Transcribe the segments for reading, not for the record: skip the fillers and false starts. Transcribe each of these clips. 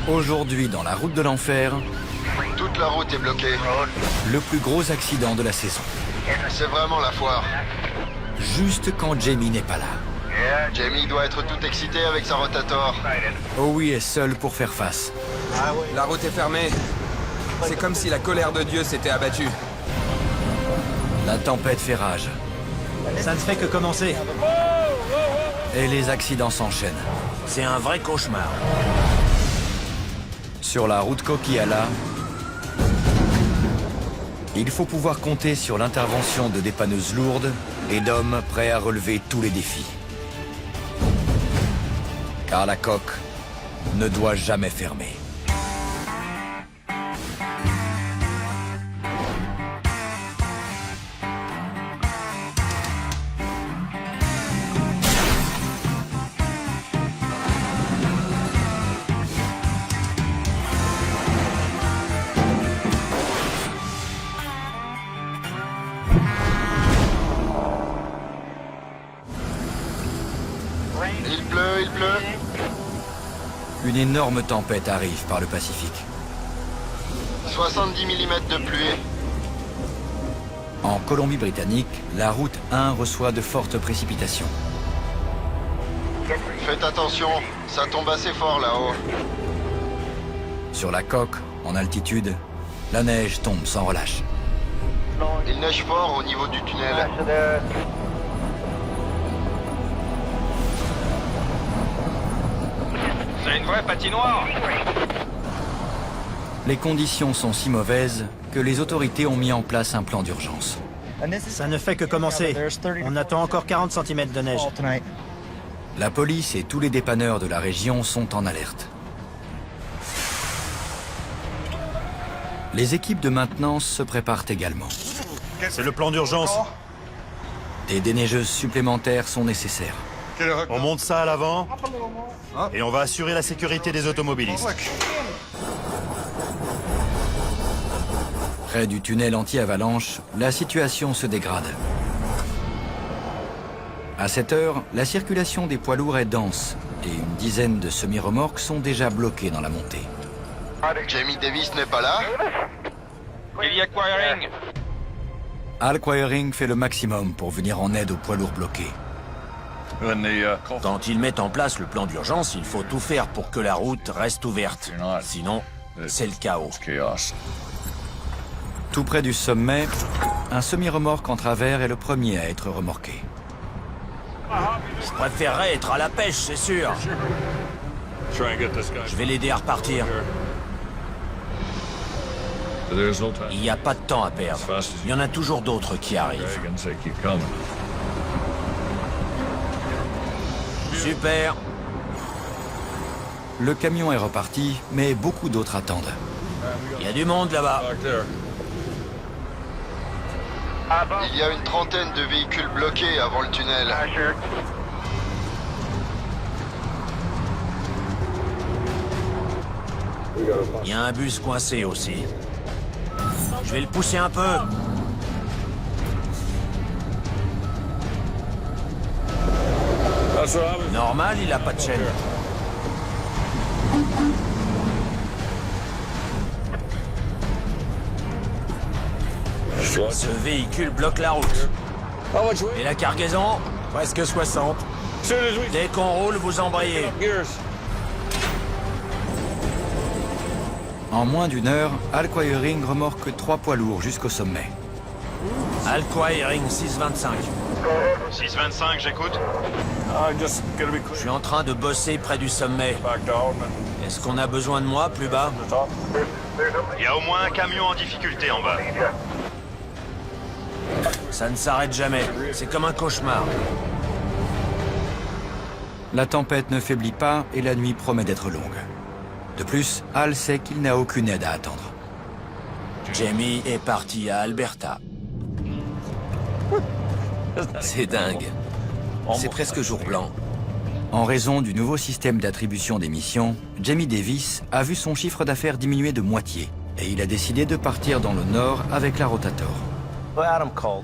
Aujourd'hui, dans la route de l'enfer, Toute la route est bloquée. le plus gros accident de la saison. C'est vraiment la foire. Juste quand Jamie n'est pas là. Jamie doit être tout excité avec sa rotator. Howie est seul pour faire face. La route est fermée. C'est comme si la colère de Dieu s'était abattue. La tempête fait rage. Ça ne fait que commencer. Et les accidents s'enchaînent. C'est un vrai cauchemar. Sur la route Coquillala, il faut pouvoir compter sur l'intervention de dépanneuses lourdes et d'hommes prêts à relever tous les défis. Car la coque ne doit jamais fermer. Il pleut. Une énorme tempête arrive par le Pacifique. 70 mm de pluie. En Colombie-Britannique, la route 1 reçoit de fortes précipitations. Faites attention, ça tombe assez fort là-haut. Sur la coque, en altitude, la neige tombe sans relâche. Il neige fort au niveau du tunnel. C'est une vraie patinoire. Les conditions sont si mauvaises que les autorités ont mis en place un plan d'urgence. Ça ne fait que commencer. On attend encore 40 cm de neige. La police et tous les dépanneurs de la région sont en alerte. Les équipes de maintenance se préparent également. C'est le plan d'urgence. Des déneigeuses supplémentaires sont nécessaires. On monte ça à l'avant et on va assurer la sécurité des automobilistes. Près du tunnel anti-avalanche, la situation se dégrade. À cette heure, la circulation des poids lourds est dense et une dizaine de semi-remorques sont déjà bloquées dans la montée. Jamie Davis n'est pas là. Il y a Quiring. Al Quiring fait le maximum pour venir en aide aux poids lourds bloqués. Quand ils mettent en place le plan d'urgence, il faut tout faire pour que la route reste ouverte. Sinon, c'est le chaos. Tout près du sommet, un semi-remorque en travers est le premier à être remorqué. Je préférerais être à la pêche, c'est sûr. Je vais l'aider à repartir. Il n'y a pas de temps à perdre. Il y en a toujours d'autres qui arrivent. Super. Le camion est reparti, mais beaucoup d'autres attendent. Il y a du monde là-bas. Il y a une trentaine de véhicules bloqués avant le tunnel. Il y a un bus coincé aussi. Je vais le pousser un peu. Normal, il a pas de chaîne. Ce véhicule bloque la route. Et la cargaison? Presque 60. Dès qu'on roule, vous embrayez. En moins d'une heure, Al Quiring remorque 3 poids lourds jusqu'au sommet. Al Quiring 625. 625, j'écoute. Je suis en train de bosser près du sommet. Est-ce qu'on a besoin de moi plus bas? Il y a au moins un camion en difficulté en bas. Ça ne s'arrête jamais. C'est comme un cauchemar. La tempête ne faiblit pas et la nuit promet d'être longue. De plus, Al sait qu'il n'a aucune aide à attendre. Jamie est parti à Alberta. C'est dingue. C'est presque jour blanc. En raison du nouveau système d'attribution des missions, Jamie Davis a vu son chiffre d'affaires diminuer de moitié et il a décidé de partir dans le nord avec la Rotator.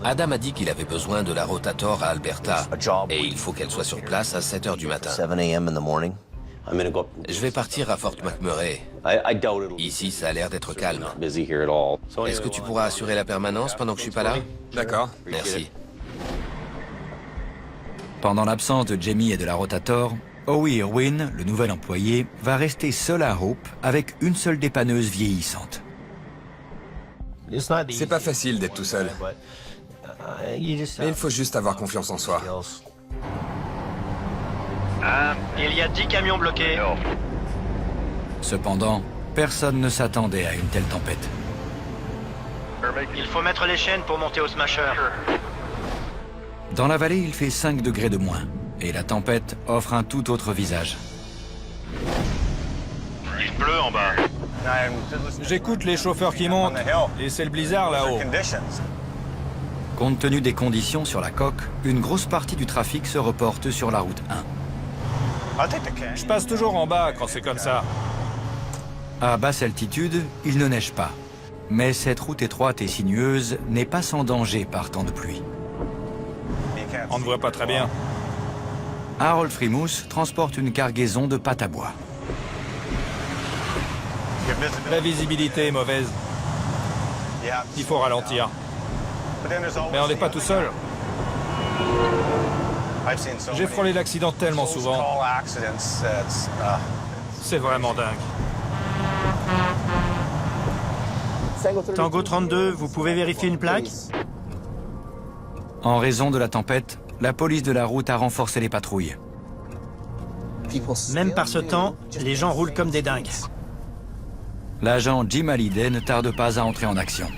Adam a dit qu'il avait besoin de la Rotator à Alberta et il faut qu'elle soit sur place à 7 h du matin. Je vais partir à Fort McMurray. Ici, ça a l'air d'être calme. Est-ce que tu pourras assurer la permanence pendant que je suis pas là? D'accord. Merci. Pendant l'absence de Jamie et de la Rotator, Howie Irwin, le nouvel employé, va rester seul à Hope avec une seule dépanneuse vieillissante. C'est pas facile d'être tout seul. Mais il faut juste avoir confiance en soi. Il y a 10 camions bloqués. Cependant, personne ne s'attendait à une telle tempête. Il faut mettre les chaînes pour monter au Smasher. Dans la vallée, il fait 5 degrés de moins, et la tempête offre un tout autre visage. Il pleut en bas. J'écoute les chauffeurs qui montent, et c'est le blizzard là-haut. Compte tenu des conditions sur la coque, une grosse partie du trafic se reporte sur la route 1. Je passe toujours en bas quand c'est comme ça. À basse altitude, il ne neige pas. Mais cette route étroite et sinueuse n'est pas sans danger par temps de pluie. On ne voit pas très bien. Harold Frimousse transporte une cargaison de pâte à bois. La visibilité est mauvaise. Il faut ralentir. Mais on n'est pas tout seul. J'ai frôlé l'accident tellement souvent. C'est vraiment dingue. Tango 32, vous pouvez vérifier une plaque? En raison de la tempête, la police de la route a renforcé les patrouilles. Même par ce temps, les gens roulent comme des dingues. L'agent Jim Hallyday ne tarde pas à entrer en action.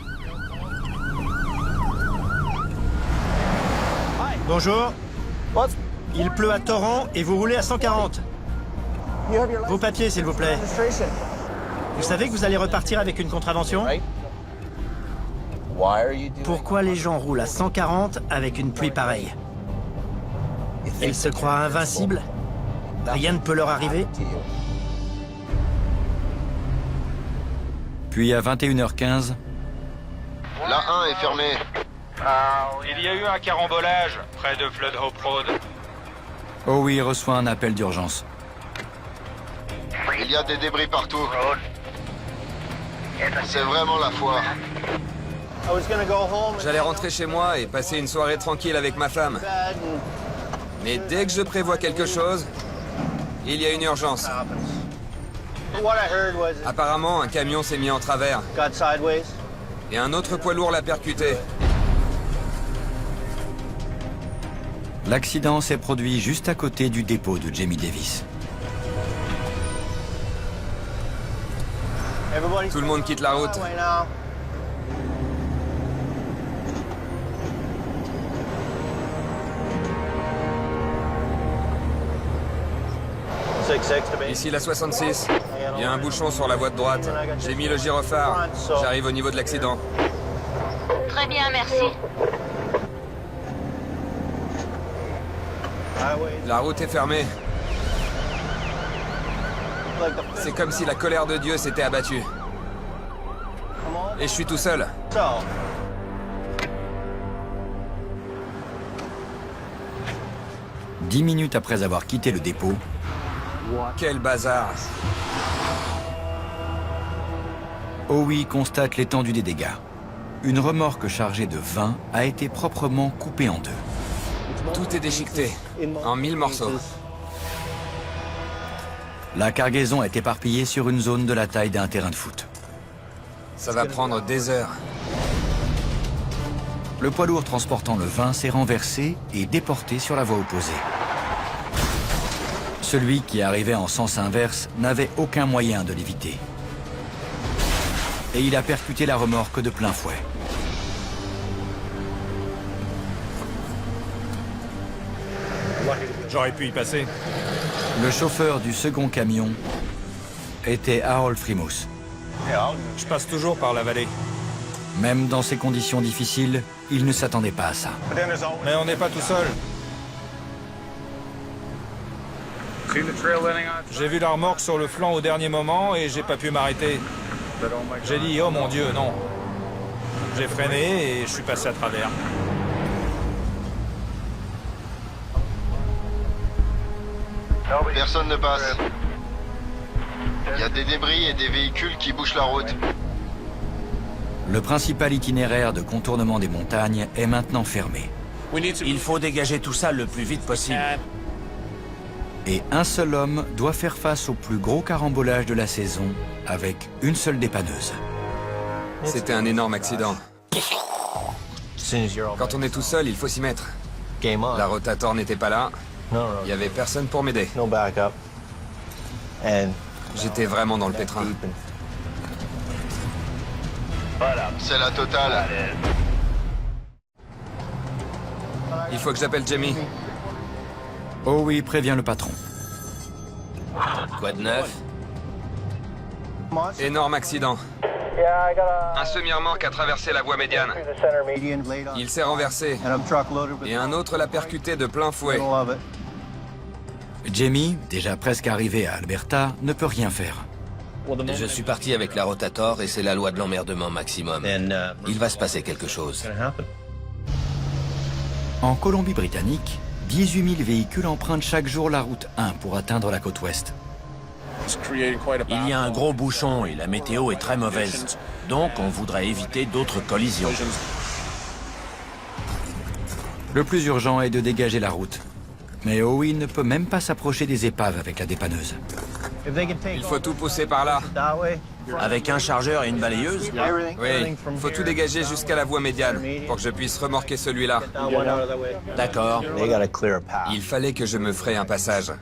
Bonjour. Il pleut à torrent et vous roulez à 140. Vos papiers, s'il vous plaît. Vous savez que vous allez repartir avec une contravention? Pourquoi les gens roulent à 140 avec une pluie pareille? Ils se croient invincibles? Rien ne peut leur arriver? Puis à 21h15, La 1 est fermée. Il y a eu un carambolage près de Flood Hope Road. Howie reçoit un appel d'urgence. Il y a des débris partout. C'est vraiment la foire. J'allais rentrer chez moi et passer une soirée tranquille avec ma femme. Mais dès que je prévois quelque chose, il y a une urgence. Apparemment, un camion s'est mis en travers. Et un autre poids lourd l'a percuté. L'accident s'est produit juste à côté du dépôt de Jamie Davis. Tout le monde quitte la route. Ici la 66. Il y a un bouchon sur la voie de droite. J'ai mis le gyrophare. J'arrive au niveau de l'accident. Très bien, merci. La route est fermée. C'est comme si la colère de Dieu s'était abattue. Et je suis tout seul. 10 minutes après avoir quitté le dépôt, Quel bazar. Howie constate l'étendue des dégâts. Une remorque chargée de vin a été proprement coupée en deux. Tout est déchiqueté, en 1000 morceaux. La cargaison est éparpillée sur une zone de la taille d'un terrain de foot. Ça va prendre des heures. Le poids lourd transportant le vin s'est renversé et déporté sur la voie opposée. Celui qui arrivait en sens inverse n'avait aucun moyen de l'éviter. Et il a percuté la remorque de plein fouet. J'aurais pu y passer. Le chauffeur du second camion était Harold Frimousse. Je passe toujours par la vallée. Même dans ces conditions difficiles, il ne s'attendait pas à ça. Mais on n'est pas tout seul. J'ai vu la remorque sur le flanc au dernier moment et j'ai pas pu m'arrêter. J'ai dit, oh mon Dieu, non. J'ai freiné et je suis passé à travers. Personne ne passe. Il y a des débris et des véhicules qui bouchent la route. Le principal itinéraire de contournement des montagnes est maintenant fermé. Il faut dégager tout ça le plus vite possible. Et un seul homme doit faire face au plus gros carambolage de la saison avec une seule dépanneuse. C'était un énorme accident. Quand on est tout seul, il faut s'y mettre. La rotator n'était pas là. Il n'y avait personne pour m'aider. J'étais vraiment dans le pétrin. C'est la totale. Il faut que j'appelle Jamie. Oh oui, prévient le patron. Quoi de neuf? Énorme accident. Un semi-remorque a traversé la voie médiane. Il s'est renversé. Et un autre l'a percuté de plein fouet. Jamie, déjà presque arrivé à Alberta, ne peut rien faire. Je suis parti avec la rotator et c'est la loi de l'emmerdement maximum. Il va se passer quelque chose. En Colombie-Britannique, 18 000 véhicules empruntent chaque jour la route 1 pour atteindre la côte ouest. Il y a un gros bouchon et la météo est très mauvaise. Donc on voudrait éviter d'autres collisions. Le plus urgent est de dégager la route. Mais Owen ne peut même pas s'approcher des épaves avec la dépanneuse. Il faut tout pousser par là. Avec un chargeur et une balayeuse? Oui, il faut tout dégager jusqu'à la voie médiane pour que je puisse remorquer celui-là. D'accord. Il fallait que je me fraye un passage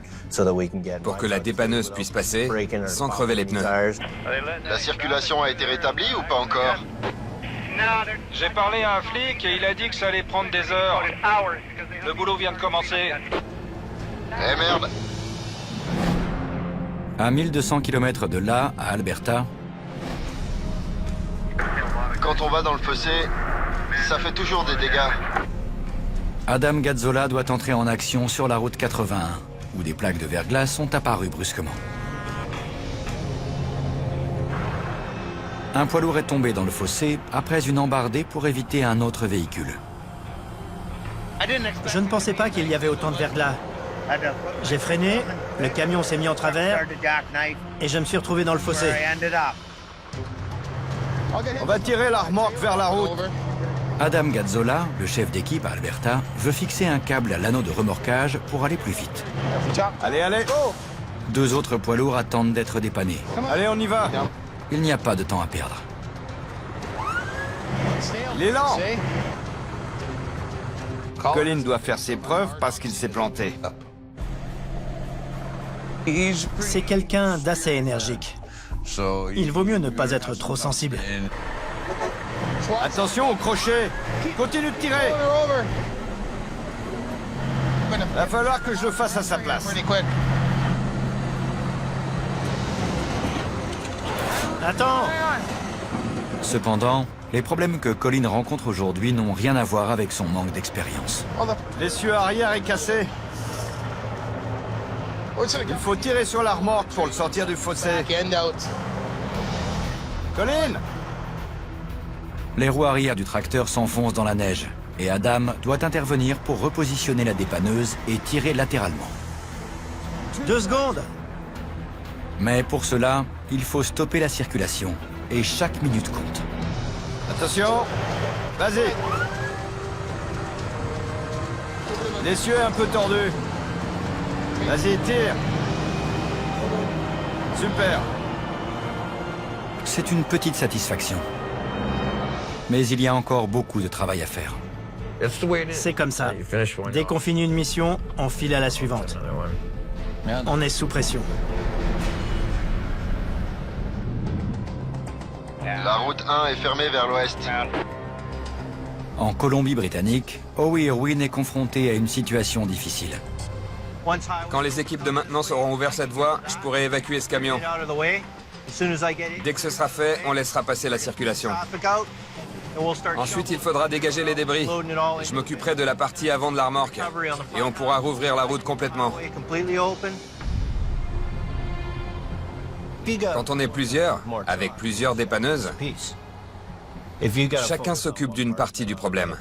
pour que la dépanneuse puisse passer sans crever les pneus. La circulation a été rétablie ou pas encore? J'ai parlé à un flic et il a dit que ça allait prendre des heures. Le boulot vient de commencer. Eh merde! À 1200 km de là, à Alberta, Quand on va dans le fossé, ça fait toujours des dégâts. Adam Gazzola doit entrer en action sur la route 81, où des plaques de verglas sont apparues brusquement. Un poids lourd est tombé dans le fossé après une embardée pour éviter un autre véhicule. Je ne pensais pas qu'il y avait autant de verglas. J'ai freiné, le camion s'est mis en travers et je me suis retrouvé dans le fossé. On va tirer la remorque vers la route. Adam Gazzola, le chef d'équipe à Alberta, veut fixer un câble à l'anneau de remorquage pour aller plus vite. Allez, allez. Deux autres poids lourds attendent d'être dépannés. Allez, on y va. Il n'y a pas de temps à perdre. Il est lent. Colin doit faire ses preuves parce qu'il s'est planté. C'est quelqu'un d'assez énergique. Il vaut mieux ne pas être trop sensible. Attention au crochet. Continue de tirer. Va falloir que je le fasse à sa place. Attends! Cependant, les problèmes que Colin rencontre aujourd'hui n'ont rien à voir avec son manque d'expérience. L'essieu arrière est cassé. Il faut tirer sur la remorque pour le sortir du fossé. Colin! Les roues arrière du tracteur s'enfoncent dans la neige et Adam doit intervenir pour repositionner la dépanneuse et tirer latéralement. 2 secondes! Mais pour cela, il faut stopper la circulation et chaque minute compte. Attention. Vas-y. L'essieu est un peu tordu. Vas-y, tire. Super. C'est une petite satisfaction. Mais il y a encore beaucoup de travail à faire. C'est comme ça. Dès qu'on finit une mission, on file à la suivante. On est sous pression. La route 1 est fermée vers l'ouest. En Colombie-Britannique, Howie Irwin est confronté à une situation difficile. Quand les équipes de maintenance auront ouvert cette voie, je pourrai évacuer ce camion. Dès que ce sera fait, on laissera passer la circulation. Ensuite, il faudra dégager les débris. Je m'occuperai de la partie avant de la remorque. Et on pourra rouvrir la route complètement. Quand on est plusieurs, avec plusieurs dépanneuses, chacun s'occupe d'une partie du problème.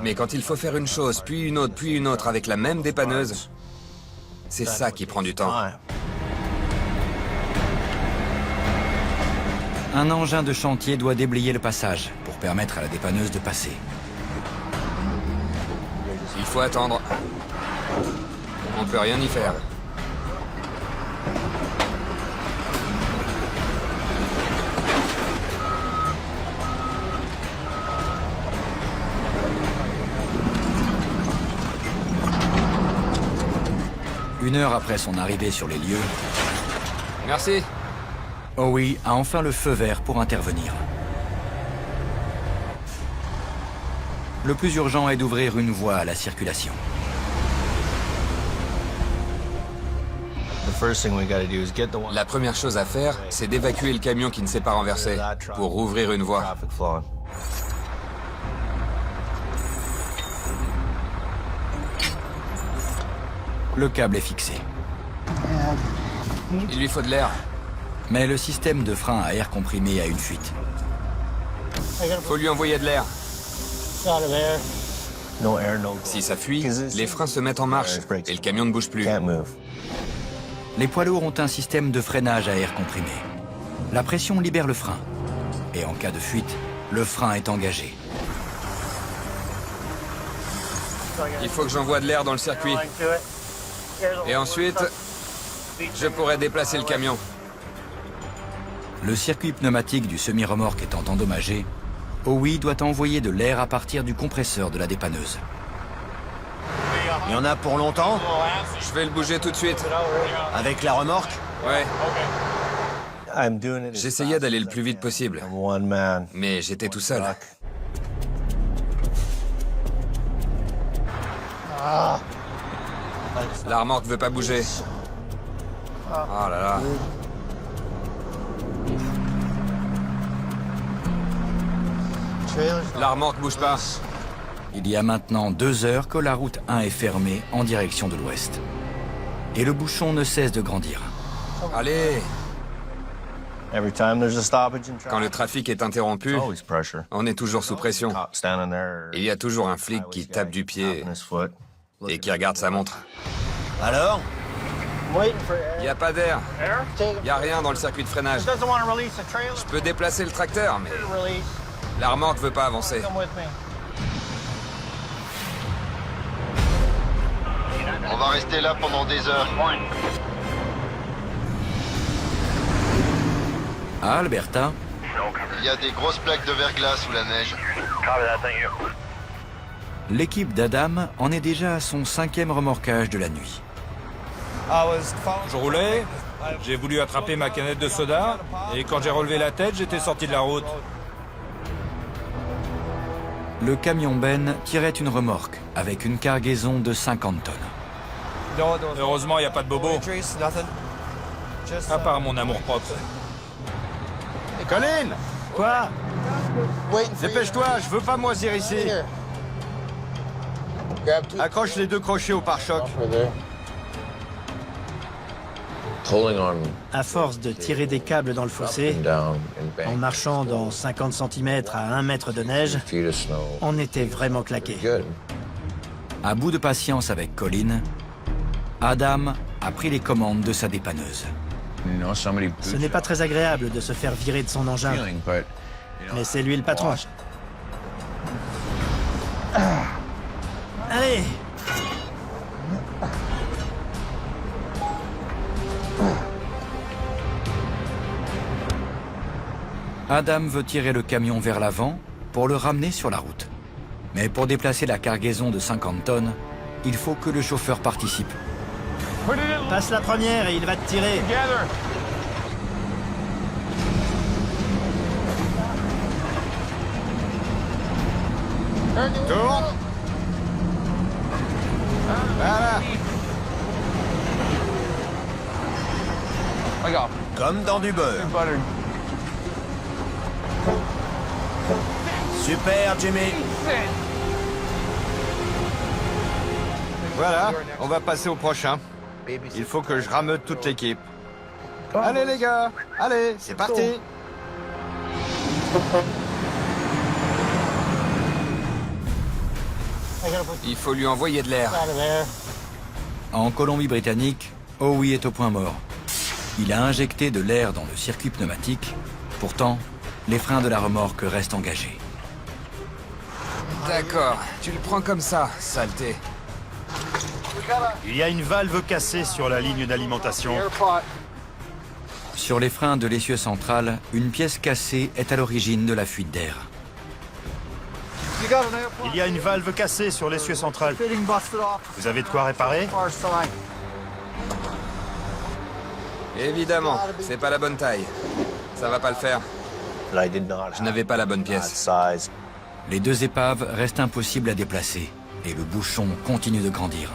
Mais quand il faut faire une chose, puis une autre avec la même dépanneuse, c'est ça qui prend du temps. Un engin de chantier doit déblayer le passage pour permettre à la dépanneuse de passer. Il faut attendre. On peut rien y faire. Une heure après son arrivée sur les lieux, Merci. Howie a enfin le feu vert pour intervenir. Le plus urgent est d'ouvrir une voie à la circulation. La première chose à faire, c'est d'évacuer le camion qui ne s'est pas renversé, pour rouvrir une voie. Le câble est fixé. Il lui faut de l'air. Mais le système de frein à air comprimé a une fuite. Faut lui envoyer de l'air. Si ça fuit, les freins se mettent en marche et le camion ne bouge plus. Les poids lourds ont un système de freinage à air comprimé. La pression libère le frein. Et en cas de fuite, le frein est engagé. Il faut que j'envoie de l'air dans le circuit. Et ensuite, je pourrai déplacer le camion. Le circuit pneumatique du semi-remorque étant endommagé, Howie doit envoyer de l'air à partir du compresseur de la dépanneuse. Il y en a pour longtemps? Je vais le bouger tout de suite. Avec la remorque? Ouais. J'essayais d'aller le plus vite possible. Mais j'étais tout seul. La remorque veut pas bouger. Oh là là. La remorque bouge pas. Il y a maintenant 2 heures que la route 1 est fermée en direction de l'ouest. Et le bouchon ne cesse de grandir. Allez. Quand le trafic est interrompu, on est toujours sous pression. Il y a toujours un flic qui tape du pied et qui regarde sa montre. Alors? Il n'y a pas d'air. Il n'y a rien dans le circuit de freinage. Je peux déplacer le tracteur, mais la remorque veut pas avancer. On va rester là pendant des heures. À Alberta, Il y a des grosses plaques de verglas sous la neige. l'équipe d'Adam en est déjà à son 5e remorquage de la nuit. Je roulais, j'ai voulu attraper ma canette de soda, et quand j'ai relevé la tête, j'étais sorti de la route. Le camion Ben tirait une remorque avec une cargaison de 50 tonnes. Heureusement, il n'y a pas de bobo. À part mon amour-propre. Colin! Quoi? Dépêche-toi, je veux pas moisir ici. Accroche les 2 crochets au pare-choc. À force de tirer des câbles dans le fossé, en marchant dans 50 cm à 1 mètre de neige, on était vraiment claqués. À bout de patience avec Colin, Adam a pris les commandes de sa dépanneuse. Ce n'est pas très agréable de se faire virer de son engin, mais c'est lui le patron. Allez! Adam veut tirer le camion vers l'avant pour le ramener sur la route. Mais pour déplacer la cargaison de 50 tonnes, il faut que le chauffeur participe. Passe la première et il va te tirer. Tourne. Voilà. Comme dans du beurre. Super, Jimmy. Voilà, on va passer au prochain. Il faut que je rameute toute l'équipe. Allez les gars, allez, c'est parti. Il faut lui envoyer de l'air. En Colombie-Britannique, Howie est au point mort. Il a injecté de l'air dans le circuit pneumatique Pourtant, les freins de la remorque restent engagés. D'accord, tu le prends comme ça, saleté. Il y a une valve cassée sur la ligne d'alimentation. Sur les freins de l'essieu central, une pièce cassée est à l'origine de la fuite d'air. Il y a une valve cassée sur l'essieu central. Vous avez de quoi réparer? Évidemment, c'est pas la bonne taille. Ça va pas le faire. Je n'avais pas la bonne pièce. Les deux épaves restent impossibles à déplacer et le bouchon continue de grandir.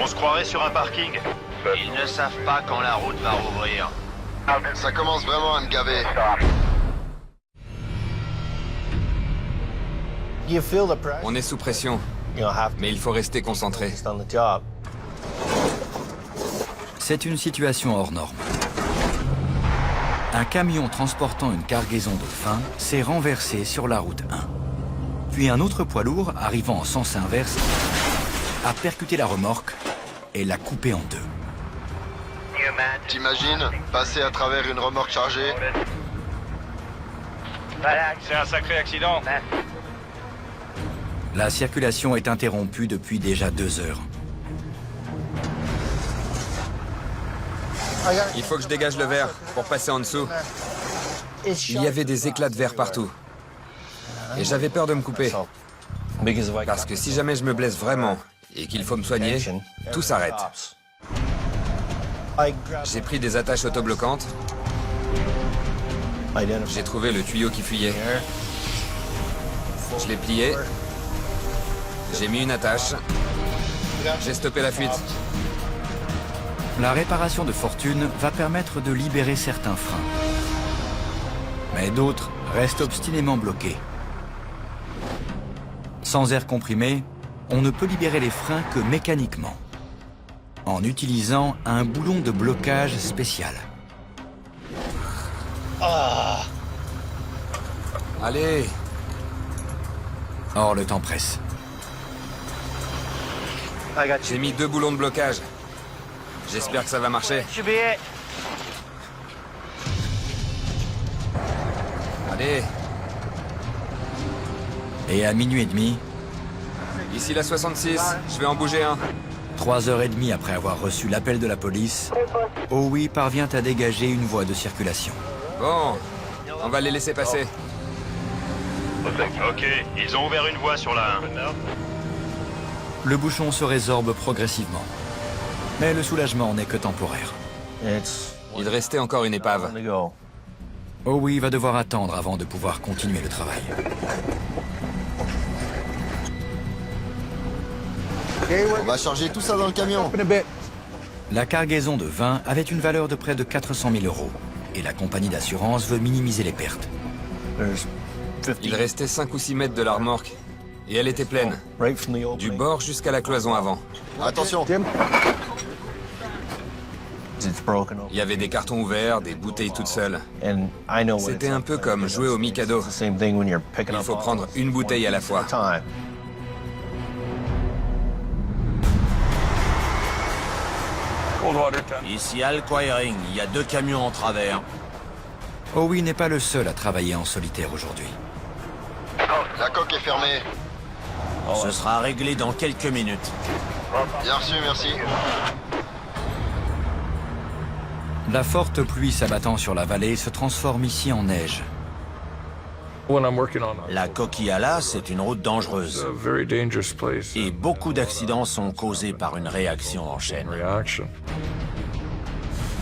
On se croirait sur un parking. Ils ne savent pas quand la route va rouvrir. Ça commence vraiment à me gaver. On est sous pression, mais il faut rester concentré. C'est une situation hors norme. Un camion transportant une cargaison de faim s'est renversé sur la route 1. Puis un autre poids lourd, arrivant en sens inverse, a percuté la remorque et l'a coupée en deux. T'imagines, passer à travers une remorque chargée? C'est un sacré accident. La circulation est interrompue depuis déjà 2 heures. Il faut que je dégage le verre pour passer en dessous. Il y avait des éclats de verre partout. Et j'avais peur de me couper. Parce que si jamais je me blesse vraiment et qu'il faut me soigner, tout s'arrête. J'ai pris des attaches autobloquantes. J'ai trouvé le tuyau qui fuyait. Je l'ai plié. J'ai mis une attache. J'ai stoppé la fuite. La réparation de fortune va permettre de libérer certains freins. Mais d'autres restent obstinément bloqués. Sans air comprimé, on ne peut libérer les freins que mécaniquement, en utilisant un boulon de blocage spécial. Allez! Or, le temps presse. J'ai mis 2 boulons de blocage. J'espère que ça va marcher. Allez! Et à minuit et demi, Ici la 66, je vais en bouger un. 3h30 après avoir reçu l'appel de la police, Howie parvient à dégager une voie de circulation. Bon, on va les laisser passer. Ok, ils ont ouvert une voie sur la 1. Le bouchon se résorbe progressivement. Mais le soulagement n'est que temporaire. Il restait encore une épave. Howie va devoir attendre avant de pouvoir continuer le travail. On va charger tout ça dans le camion. La cargaison de vin avait une valeur de près de 400 000 €. Et la compagnie d'assurance veut minimiser les pertes. Il restait 5 ou 6 mètres de la remorque. Et elle était pleine. Du bord jusqu'à la cloison avant. Attention. Il y avait des cartons ouverts, des bouteilles toutes seules. C'était un peu comme jouer au Mikado. Il faut prendre une bouteille à la fois. Ici Al Quiring, il y a 2 camions en travers. Howie n'est pas le seul à travailler en solitaire aujourd'hui. La coque est fermée. Ce sera réglé dans quelques minutes. Bien reçu, merci. La forte pluie s'abattant sur la vallée se transforme ici en neige. La Coquillala, c'est une route dangereuse. Et beaucoup d'accidents sont causés par une réaction en chaîne.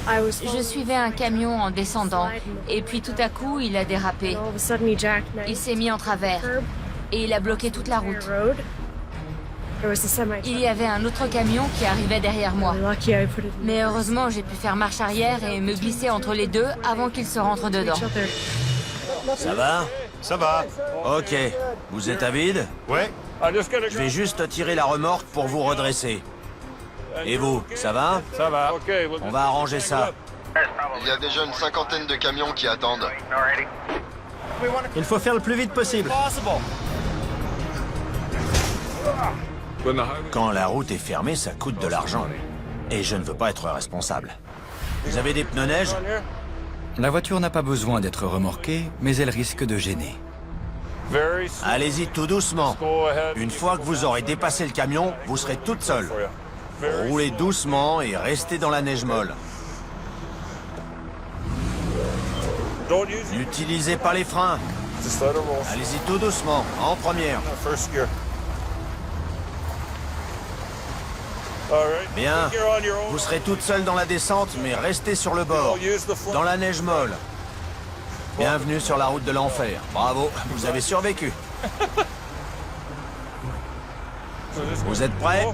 Je suivais un camion en descendant, et puis tout à coup, il a dérapé. Il s'est mis en travers, et il a bloqué toute la route. Il y avait un autre camion qui arrivait derrière moi. Mais heureusement, j'ai pu faire marche arrière et me glisser entre les deux avant qu'ils se rentrent dedans. Ça va? Ça va. Ok. Vous êtes à vide? Ouais. Je vais juste tirer la remorque pour vous redresser. Et vous, ça va? Ça va. On va arranger ça. Il y a déjà une 50aine de camions qui attendent. Il faut faire le plus vite possible. Quand la route est fermée, ça coûte de l'argent. Et je ne veux pas être responsable. Vous avez des pneus neige? La voiture n'a pas besoin d'être remorquée, mais elle risque de gêner. Allez-y tout doucement. Une fois que vous aurez dépassé le camion, vous serez toute seule. Roulez doucement et restez dans la neige molle. N'utilisez pas les freins. Allez-y tout doucement, en première. Bien. Vous serez toute seule dans la descente, mais restez sur le bord, dans la neige molle. Bienvenue sur la route de l'enfer. Bravo, vous avez survécu. Vous êtes prêts?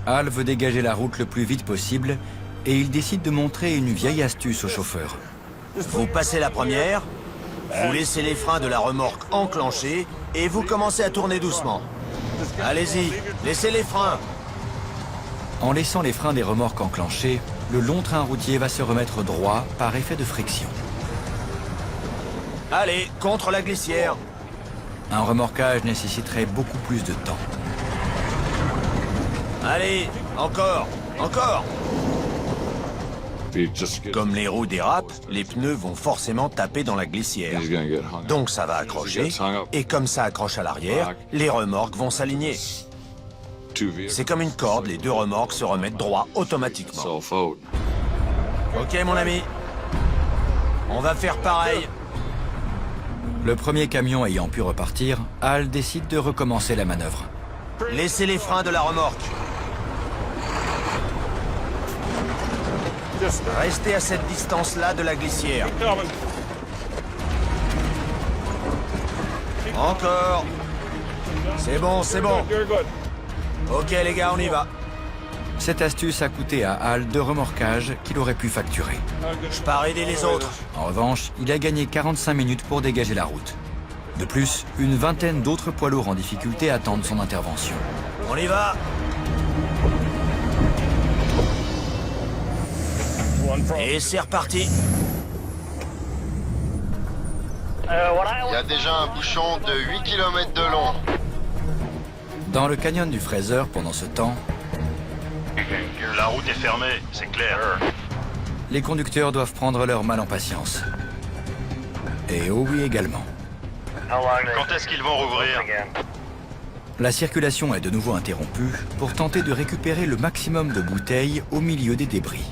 Hal veut dégager la route le plus vite possible et il décide de montrer une vieille astuce au chauffeur. Vous passez la première, vous laissez les freins de la remorque enclenchés et vous commencez à tourner doucement. Allez-y, laissez les freins. En laissant les freins des remorques enclenchés, le long train routier va se remettre droit par effet de friction. Allez, contre la glissière. Un remorquage nécessiterait beaucoup plus de temps. Allez, encore, encore. Comme les roues dérapent, les pneus vont forcément taper dans la glissière. Donc ça va accrocher, et comme ça accroche à l'arrière, les remorques vont s'aligner. C'est comme une corde, les deux remorques se remettent droit automatiquement. Ok mon ami, on va faire pareil. Le premier camion ayant pu repartir, Hal décide de recommencer la manœuvre. Laissez les freins de la remorque. Restez à cette distance-là de la glissière. Encore. C'est bon, c'est bon. Ok les gars, on y va. Cette astuce a coûté à Hal 2 remorquages qu'il aurait pu facturer. Je pars aider les autres. En revanche, il a gagné 45 minutes pour dégager la route. De plus, une vingtaine d'autres poids lourds en difficulté attendent son intervention. On y va. Et c'est reparti. Il y a déjà un bouchon de 8 km de long. Dans le canyon du Fraser, pendant ce temps, La route est fermée, c'est clair. les conducteurs doivent prendre leur mal en patience. Et Howie également. Quand est-ce qu'ils vont rouvrir? La circulation est de nouveau interrompue pour tenter de récupérer le maximum de bouteilles au milieu des débris.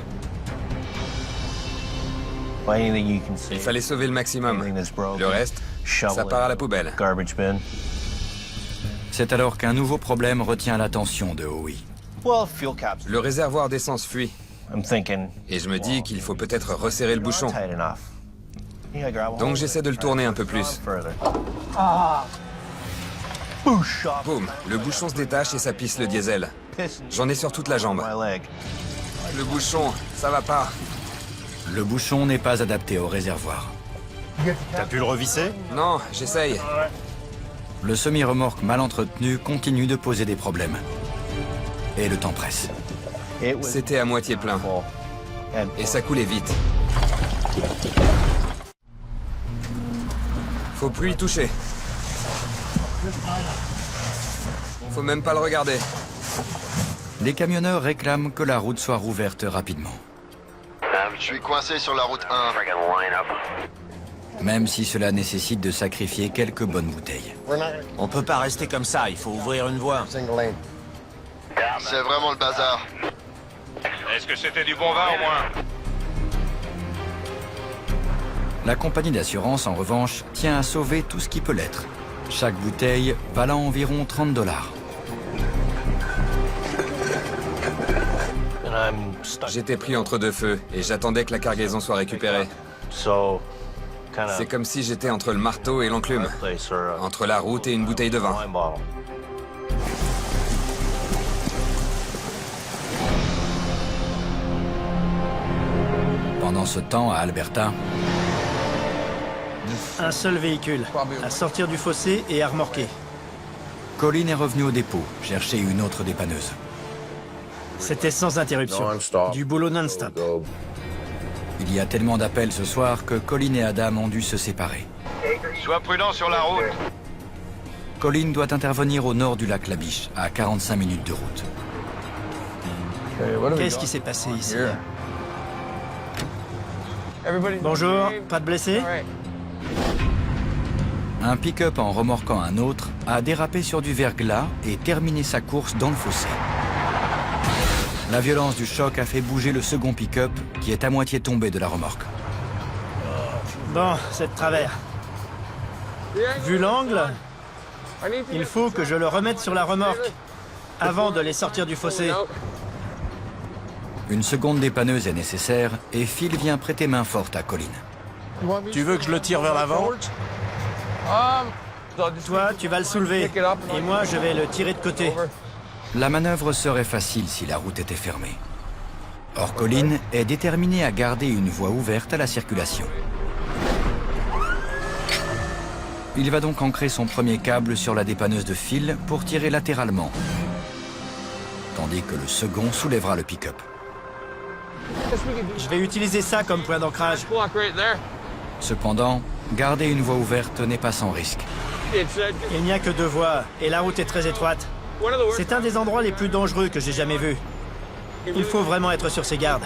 Il fallait sauver le maximum. Le reste, ça part à la poubelle. C'est alors qu'un nouveau problème retient l'attention de Howie. Le réservoir d'essence fuit. Et je me dis qu'il faut peut-être resserrer le bouchon. Donc j'essaie de le tourner un peu plus. Boum, le bouchon se détache et ça pisse le diesel. J'en ai sur toute la jambe. Le bouchon, ça va pas. Le bouchon n'est pas adapté au réservoir. T'as pu le revisser? Non, j'essaye. Le semi-remorque mal entretenu continue de poser des problèmes. Et le temps presse. C'était à moitié plein. Et ça coulait vite. Faut plus y toucher. Faut même pas le regarder. Les camionneurs réclament que la route soit rouverte rapidement. Je suis coincé sur la route 1. Même si cela nécessite de sacrifier quelques bonnes bouteilles. On peut pas rester comme ça, il faut ouvrir une voie. C'est vraiment le bazar. Est-ce que c'était du bon vin au moins? La compagnie d'assurance, en revanche, tient à sauver tout ce qui peut l'être. Chaque bouteille valant environ 30 $. J'étais pris entre deux feux et j'attendais que la cargaison soit récupérée. C'est comme si j'étais entre le marteau et l'enclume. Entre la route et une bouteille de vin. Pendant ce temps, à Alberta, Un seul véhicule, à sortir du fossé et à remorquer. Colin est revenu au dépôt, chercher une autre dépanneuse. C'était sans interruption. Du boulot non-stop. Il y a tellement d'appels ce soir que Colin et Adam ont dû se séparer. Sois prudent sur la route. Colin doit intervenir au nord du lac Labiche, à 45 minutes de route. Qu'est-ce qui s'est passé ici? Bonjour, pas de blessés? Un pick-up en remorquant un autre a dérapé sur du verglas et terminé sa course dans le fossé. La violence du choc a fait bouger le second pick-up qui est à moitié tombé de la remorque. Bon, c'est de travers. Vu l'angle, il faut que je le remette sur la remorque avant de les sortir du fossé. Une seconde dépanneuse est nécessaire et Phil vient prêter main forte à Colin. Tu veux que je le tire vers l'avant? Toi, tu vas le soulever, et moi, je vais le tirer de côté. La manœuvre serait facile si la route était fermée. Or, Colin est déterminé à garder une voie ouverte à la circulation. Il va donc ancrer son premier câble sur la dépanneuse de Phil pour tirer latéralement, tandis que le second soulèvera le pick-up. Je vais utiliser ça comme point d'ancrage. Cependant, garder une voie ouverte n'est pas sans risque. Il n'y a que 2 voies, et la route est très étroite. C'est un des endroits les plus dangereux que j'ai jamais vus. Il faut vraiment être sur ses gardes.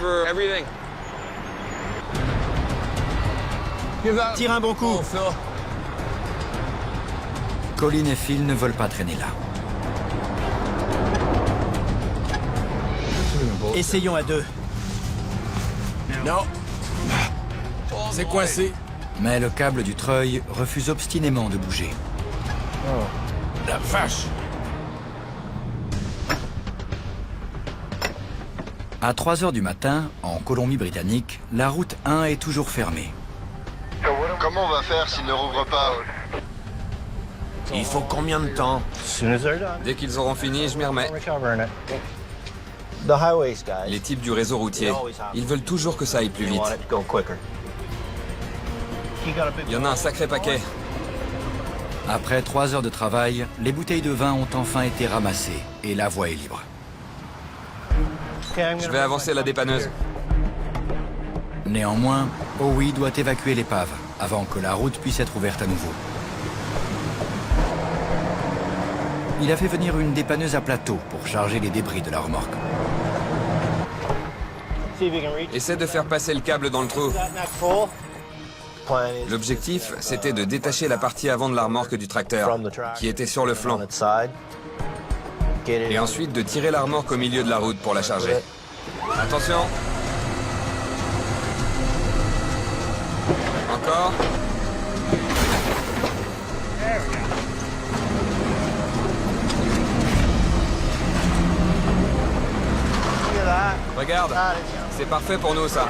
Tire un bon coup. Colin et Phil ne veulent pas traîner là. Essayons à 2. Non. C'est coincé. Mais le câble du treuil refuse obstinément de bouger. La vache. À 3 h du matin, en Colombie-Britannique, la route 1 est toujours fermée. Comment on va faire s'ils ne rouvrent pas? Il faut combien de temps? Dès qu'ils auront fini, je m'y remets. Les types du réseau routier, ils veulent toujours que ça aille plus vite. Il y en a un sacré paquet. Après 3 heures de travail, les bouteilles de vin ont enfin été ramassées et la voie est libre. Je vais avancer la dépanneuse. Néanmoins, Howie doit évacuer l'épave avant que la route puisse être ouverte à nouveau. Il a fait venir une dépanneuse à plateau pour charger les débris de la remorque. Essaie de faire passer le câble dans le trou. L'objectif, c'était de détacher la partie avant de la remorque du tracteur, qui était sur le flanc. Et ensuite de tirer la remorque au milieu de la route pour la charger. Attention! Encore? Regarde, c'est parfait pour nous ça.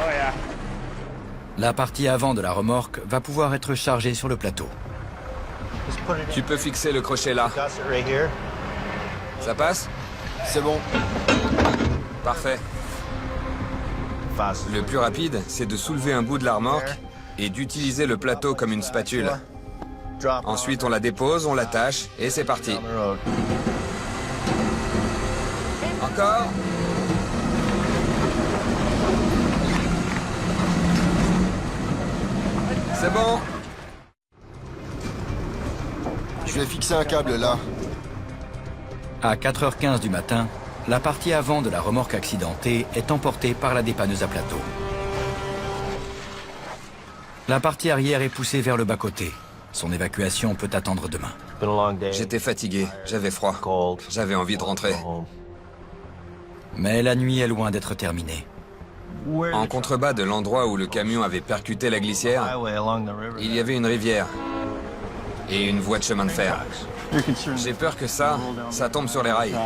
La partie avant de la remorque va pouvoir être chargée sur le plateau. Tu peux fixer le crochet là. Ça passe? C'est bon. Parfait. Le plus rapide, c'est de soulever un bout de la remorque et d'utiliser le plateau comme une spatule. Ensuite, on la dépose, on l'attache et c'est parti. Encore? C'est bon. Je vais fixer un câble là. À 4h15 du matin, la partie avant de la remorque accidentée est emportée par la dépanneuse à plateau. La partie arrière est poussée vers le bas-côté. Son évacuation peut attendre demain. J'étais fatigué, j'avais froid, j'avais envie de rentrer. Mais la nuit est loin d'être terminée. En contrebas de l'endroit où le camion avait percuté la glissière, il y avait une rivière et une voie de chemin de fer. J'ai peur que ça tombe sur les rails.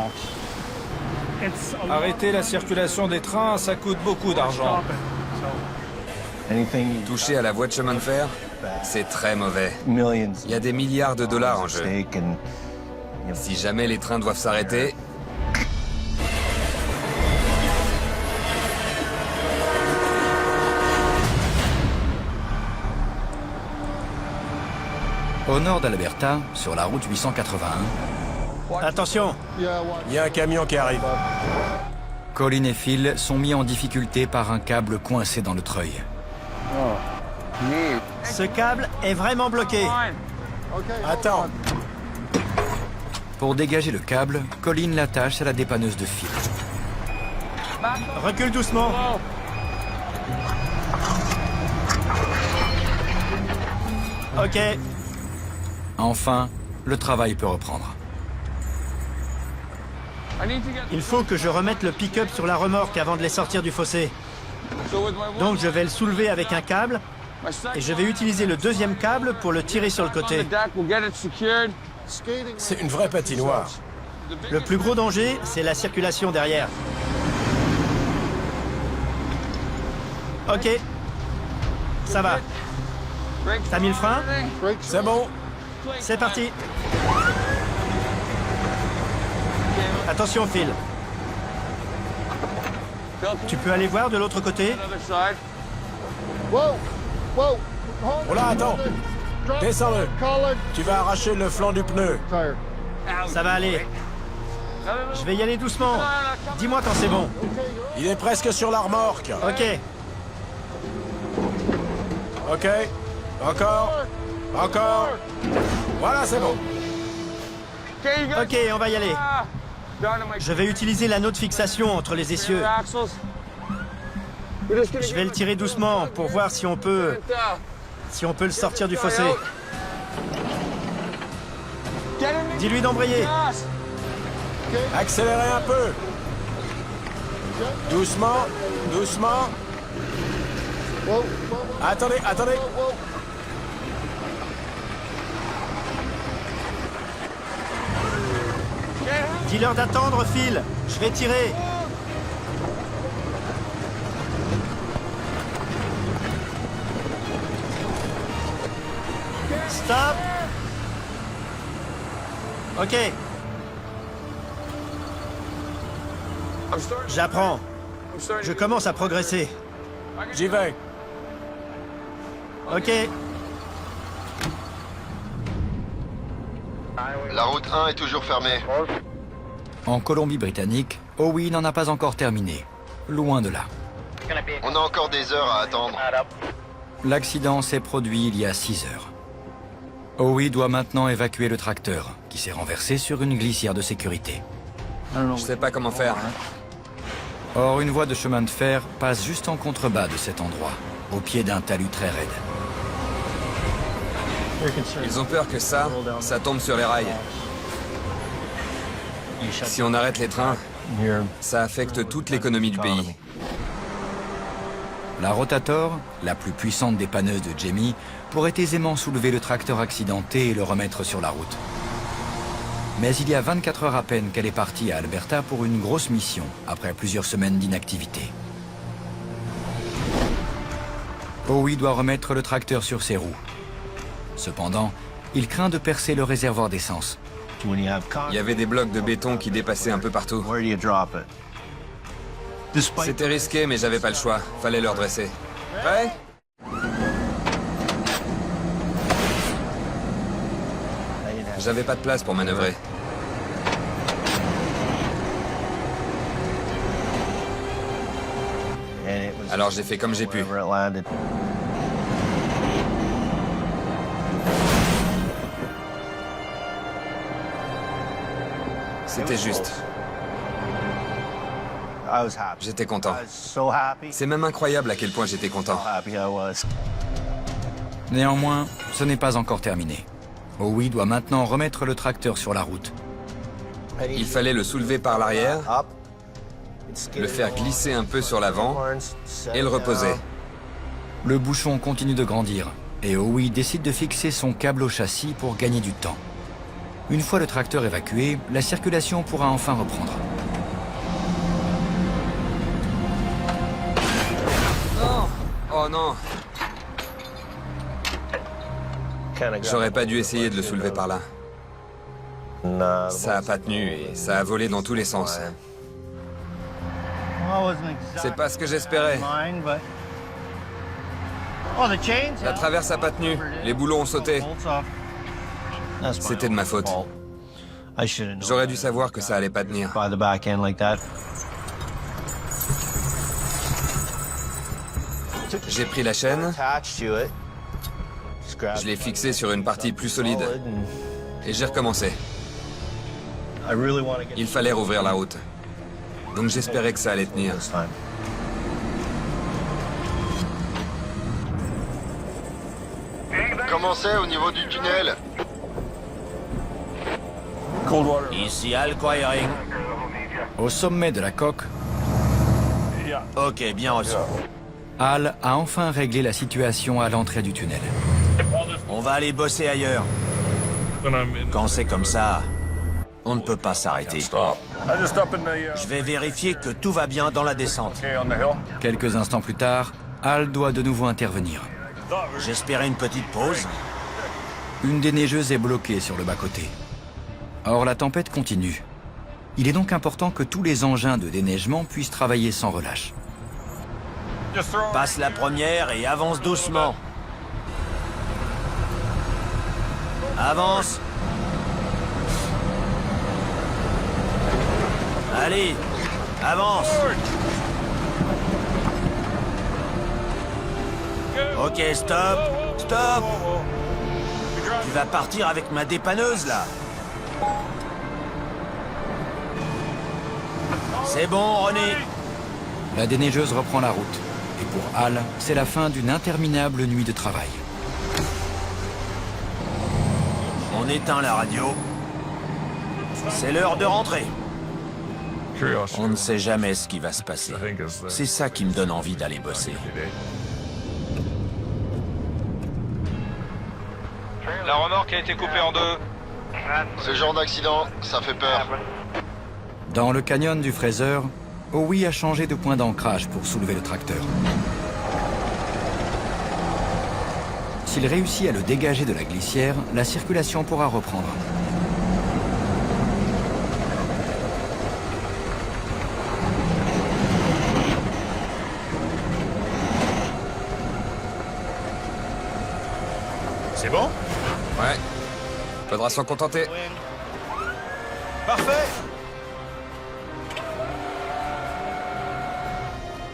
Arrêter la circulation des trains, ça coûte beaucoup d'argent. Toucher à la voie de chemin de fer, c'est très mauvais. Il y a des milliards de dollars en jeu. Si jamais les trains doivent s'arrêter, Au nord d'Alberta, sur la route 881, Attention, Il y a un camion qui arrive. Colin et Phil sont mis en difficulté par un câble coincé dans le treuil. ce câble est vraiment bloqué. Attends. Pour dégager le câble, Colin l'attache à la dépanneuse de Phil. Recule doucement. Ok. Enfin, le travail peut reprendre. Il faut que je remette le pick-up sur la remorque avant de les sortir du fossé. Donc je vais le soulever avec un câble et je vais utiliser le deuxième câble pour le tirer sur le côté. C'est une vraie patinoire. Le plus gros danger, c'est la circulation derrière. Ok. Ça va. T'as mis le frein? C'est bon. C'est parti. Attention, Phil. Tu peux aller voir de l'autre côté? Oh là, attends. Descends-le. Tu vas arracher le flanc du pneu. Ça va aller. Je vais y aller doucement. Dis-moi quand c'est bon. Il est presque sur la remorque. Ok. Ok. Encore. Encore. Voilà, c'est bon. Ok, on va y aller. Je vais utiliser l'anneau de fixation entre les essieux. Je vais le tirer doucement pour voir si on peut le sortir du fossé. Dis-lui d'embrayer. Accélérez un peu. Doucement. Doucement. Attendez, attendez. Dis-leur d'attendre, Phil. Je vais tirer. Stop. Ok. J'apprends. Je commence à progresser. J'y vais. Ok. La route 1 est toujours fermée. En Colombie-Britannique, Howie n'en a pas encore terminé. Loin de là. On a encore des heures à attendre. L'accident s'est produit il y a 6 heures. Howie doit maintenant évacuer le tracteur, qui s'est renversé sur une glissière de sécurité. Je sais pas comment faire. Or, une voie de chemin de fer passe juste en contrebas de cet endroit, au pied d'un talus très raide. Ils ont peur que ça tombe sur les rails. Si on arrête les trains, ça affecte toute l'économie du pays. La Rotator, la plus puissante des panneuses de Jamie, pourrait aisément soulever le tracteur accidenté et le remettre sur la route. Mais il y a 24 heures à peine qu'elle est partie à Alberta pour une grosse mission, après plusieurs semaines d'inactivité. Howie doit remettre le tracteur sur ses roues. Cependant, il craint de percer le réservoir d'essence. Il y avait des blocs de béton qui dépassaient un peu partout. C'était risqué, mais j'avais pas le choix. Fallait le redresser. Prêt? J'avais pas de place pour manœuvrer. Alors j'ai fait comme j'ai pu. C'était juste. J'étais content. C'est même incroyable à quel point j'étais content. Néanmoins, ce n'est pas encore terminé. Howie doit maintenant remettre le tracteur sur la route. Il fallait le soulever par l'arrière, le faire glisser un peu sur l'avant et le reposer. Le bouchon continue de grandir et Howie décide de fixer son câble au châssis pour gagner du temps. Une fois le tracteur évacué, la circulation pourra enfin reprendre. Non! Oh non! J'aurais pas dû essayer de le soulever par là. Ça a pas tenu et ça a volé dans tous les sens. C'est pas ce que j'espérais. La traverse a pas tenu. Les boulons ont sauté. C'était de ma faute. J'aurais dû savoir que ça allait pas tenir. J'ai pris la chaîne, je l'ai fixée sur une partie plus solide et j'ai recommencé. Il fallait rouvrir la route. Donc j'espérais que ça allait tenir. Comment c'est au niveau du tunnel? Ici Al Quiring. Au sommet de la coque, Ok, bien reçu. Hal a enfin réglé la situation à l'entrée du tunnel. On va aller bosser ailleurs. Quand c'est comme ça, on ne peut pas s'arrêter. Je vais vérifier que tout va bien dans la descente. Quelques instants plus tard, Hal doit de nouveau intervenir. J'espérais une petite pause. Une des neigeuses est bloquée sur le bas-côté. Or, la tempête continue. Il est donc important que tous les engins de déneigement puissent travailler sans relâche. Passe la première et avance doucement. Avance. Allez, avance. Ok, stop. Stop. Tu vas partir avec ma dépanneuse, là. C'est bon, René. La déneigeuse reprend la route. Et pour Hal, c'est la fin d'une interminable nuit de travail. On éteint la radio. C'est l'heure de rentrer. On ne sait jamais ce qui va se passer. C'est ça qui me donne envie d'aller bosser. La remorque a été coupée en deux. Ce genre d'accident, ça fait peur. Dans le canyon du Fraser, Howie a changé de point d'ancrage pour soulever le tracteur. S'il réussit à le dégager de la glissière, la circulation pourra reprendre. C'est bon? Ouais. Faudra s'en contenter. Parfait!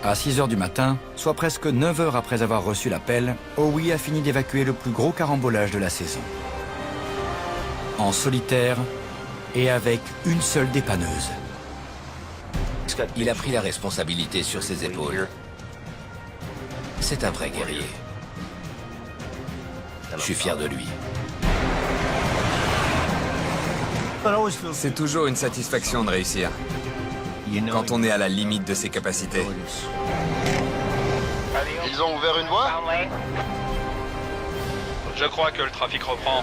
À 6 h du matin, soit presque 9 heures après avoir reçu l'appel, Howie a fini d'évacuer le plus gros carambolage de la saison. En solitaire et avec une seule dépanneuse. Il a pris la responsabilité sur ses épaules. C'est un vrai guerrier. Je suis fier de lui. C'est toujours une satisfaction de réussir. Quand on est à la limite de ses capacités. Ils ont ouvert une voie? Je crois que le trafic reprend.